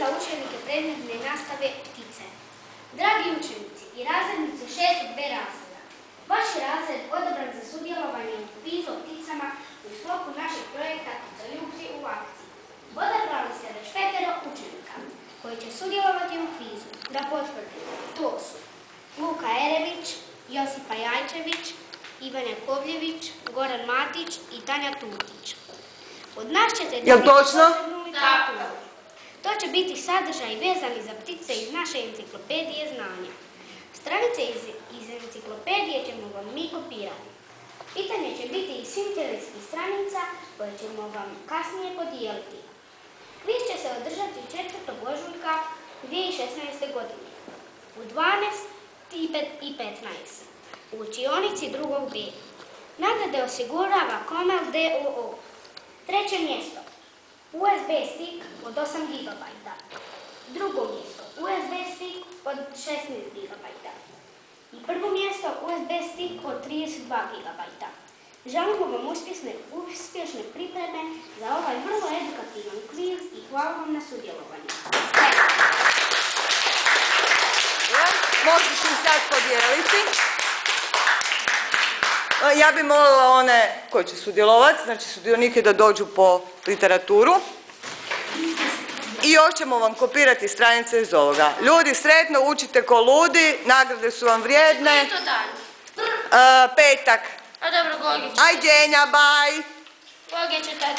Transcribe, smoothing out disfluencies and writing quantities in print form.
za učenike predmetne nastave ptice. Dragi učenici i razrednice 6. B razreda, vaš je razred odabran za sudjelovanje u kvizu o pticama u sklopu našeg projekta Pticoljupci u akciji. Odabrali ste već 5 učenika koji će sudjelovati u kvizu. Da potvrdimo, to su Luka Erević, Josipa Jajčević, Ivan Jakovljević, Goran Matić i Tanja Tutić. Od nas ćete dobiti posebnu literaturu. To će biti sadržaj vezani za ptice iz naše enciklopedije znanja. Stranice iz enciklopedije ćemo vam mi kopirati. Pitanje će biti iz svih terenskih stranica koje ćemo vam kasnije podijeliti. Kviz će se održati 4. ožujka 2016. godine u 12:15 u učionici 2. B. Nagrade osigurava Komel d.o.o. 3. mjesto USB stick od 8 GB. 2. mjesto USB stick od 16 GB. I 1. mjesto USB stick od 32 GB. Želimo vam uspješne pripreme za ovaj vrlo edukativan kviz i hvala vam na sudjelovanju. Možeš li sad podijeliti? Ja bih molila one koji će sudjelovati, znači sudionike da dođu po literaturu. I još ćemo vam kopirati stranice iz ovoga. Ljudi, sretno učite ko ludi, nagrade su vam vrijedne. Je to dan? Petak. A dobro, Gogi će. Ajdenja, baj. Gogi će tad.